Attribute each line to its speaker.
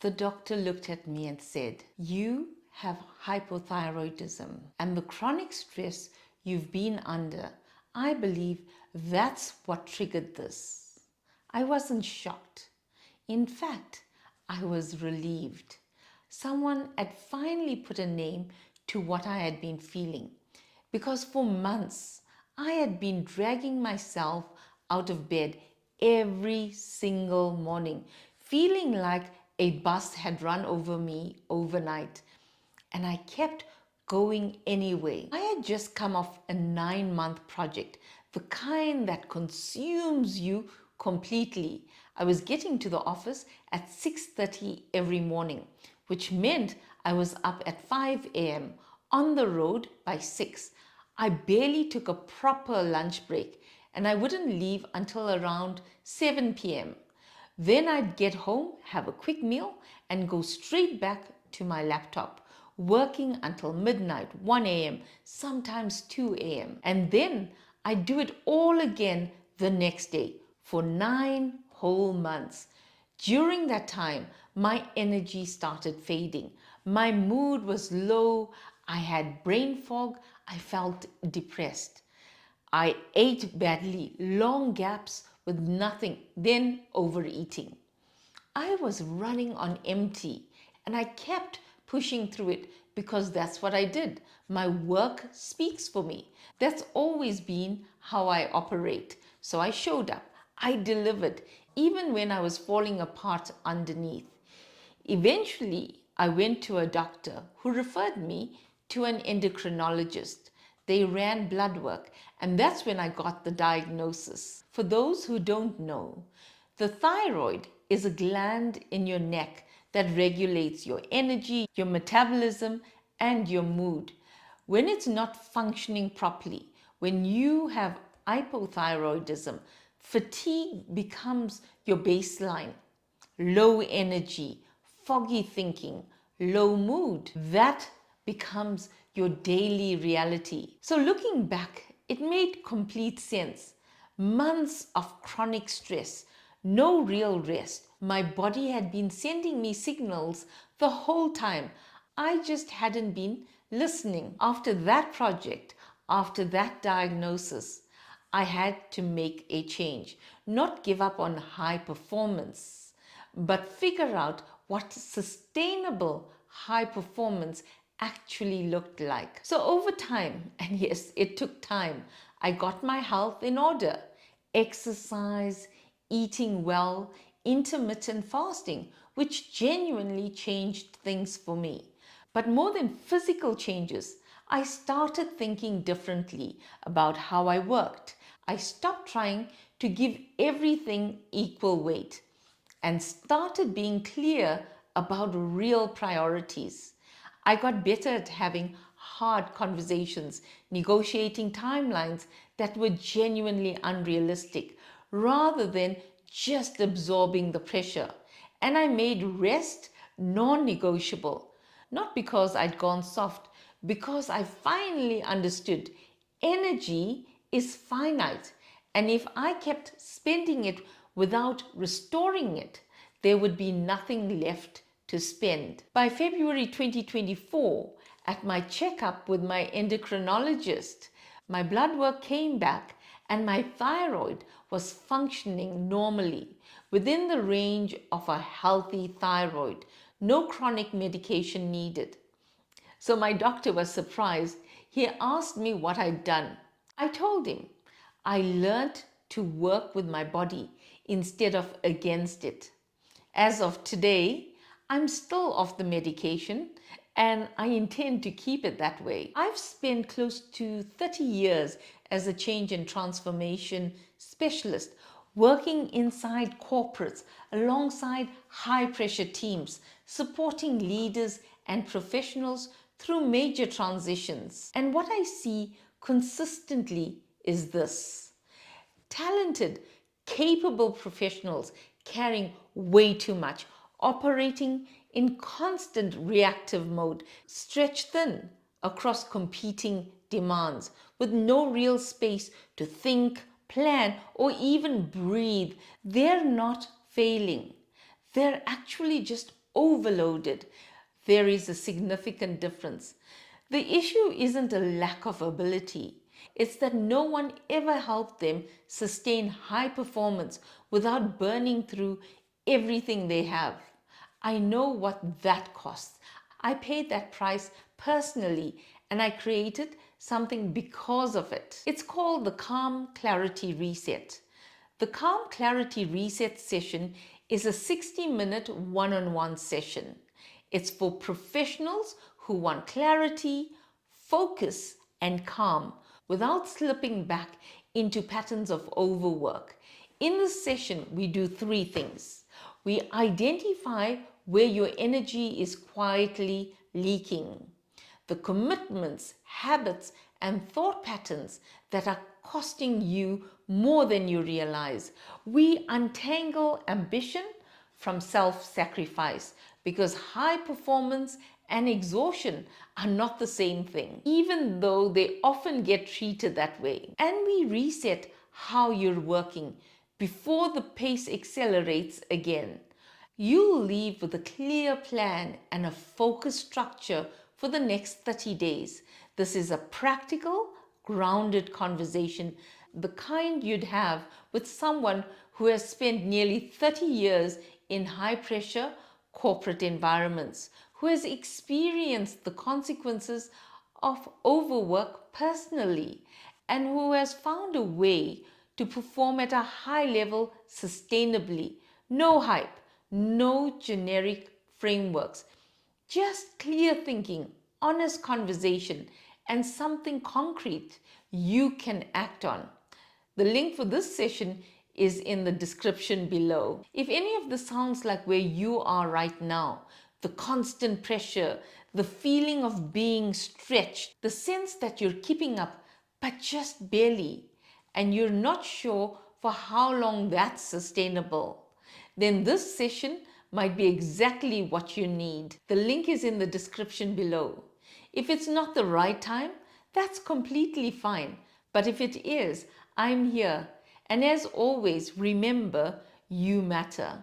Speaker 1: The doctor looked at me and said, "You have hypothyroidism, and the chronic stress you've been under, I believe that's what triggered this." I wasn't shocked. In fact, I was relieved. Someone had finally put a name to what I had been feeling, because for months I had been dragging myself out of bed every single morning, feeling like a bus had run over me overnight, and I kept going anyway. I had just come off a 9-month project, the kind that consumes you completely. I was getting to the office at 6:30 every morning, which meant I was up at 5 a.m., on the road by 6. I barely took a proper lunch break, and I wouldn't leave until around 7 p.m. Then I'd get home, have a quick meal, and go straight back to my laptop, working until midnight, 1 a.m., sometimes 2 a.m. And then I'd do it all again the next day for 9 whole months. During that time, my energy started fading. My mood was low. I had brain fog. I felt depressed. I ate badly, long gaps with nothing, then overeating. I was running on empty, and I kept pushing through it because that's what I did. My work speaks for me. That's always been how I operate. So I showed up. I delivered, even when I was falling apart underneath. Eventually, I went to a doctor who referred me to an endocrinologist. They ran blood work, and that's when I got the diagnosis. For those who don't know, the thyroid is a gland in your neck that regulates your energy, your metabolism, and your mood. When it's not functioning properly, when you have hypothyroidism, fatigue becomes your baseline. Low energy, foggy thinking, low mood, that becomes your daily reality. So looking back, it made complete sense. Months of chronic stress, no real rest. My body had been sending me signals the whole time. I just hadn't been listening. After that project, after that diagnosis, I had to make a change. Not give up on high performance, but figure out what sustainable high performance actually looked like. So over time, and yes, it took time, I got my health in order. Exercise, eating well, intermittent fasting, which genuinely changed things for me. But more than physical changes, I started thinking differently about how I worked. I stopped trying to give everything equal weight and started being clear about real priorities. I got better at having hard conversations, negotiating timelines that were genuinely unrealistic, rather than just absorbing the pressure. And I made rest non-negotiable, not because I'd gone soft, because I finally understood energy is finite, and if I kept spending it without restoring it, there would be nothing left to spend. By February 2024, at my checkup with my endocrinologist, my blood work came back and my thyroid was functioning normally, within the range of a healthy thyroid. No chronic medication needed. So my doctor was surprised. He asked me what I'd done. I told him I learned to work with my body instead of against it. As of today, I'm still off the medication and I intend to keep it that way. I've spent close to 30 years as a change and transformation specialist, working inside corporates alongside high pressure teams, supporting leaders and professionals through major transitions. And what I see consistently is this: talented, capable professionals carrying way too much, operating in constant reactive mode, stretched thin across competing demands, with no real space to think, plan, or even breathe. They're not failing. They're actually just overloaded, there is a significant difference. The issue isn't a lack of ability. It's that no one ever helped them sustain high performance without burning through everything they have. I know what that costs. I paid that price personally and I created something because of it. It's called the Calm Clarity Reset. The Calm Clarity Reset session is a 60-minute one-on-one session. It's for professionals who want clarity, focus, and calm without slipping back into patterns of overwork. In this session, we do three things. We identify where your energy is quietly leaking, the commitments, habits, and thought patterns that are costing you more than you realize. We untangle ambition from self-sacrifice because high performance and exhaustion are not the same thing, even though they often get treated that way. And we reset how you're working before the pace accelerates again. You'll leave with a clear plan and a focused structure for the next 30 days. This is a practical, grounded conversation, the kind you'd have with someone who has spent nearly 30 years in high-pressure corporate environments, who has experienced the consequences of overwork personally, and who has found a way to perform at a high level sustainably. No hype, no generic frameworks, just clear thinking, honest conversation, and something concrete you can act on. The link for this session is in the description below. If any of this sounds like where you are right now, the constant pressure, the feeling of being stretched, the sense that you're keeping up but just barely, and you're not sure for how long that's sustainable, then this session might be exactly what you need. The link is in the description below. If it's not the right time, that's completely fine. But if it is, I'm here. And as always, remember, you matter.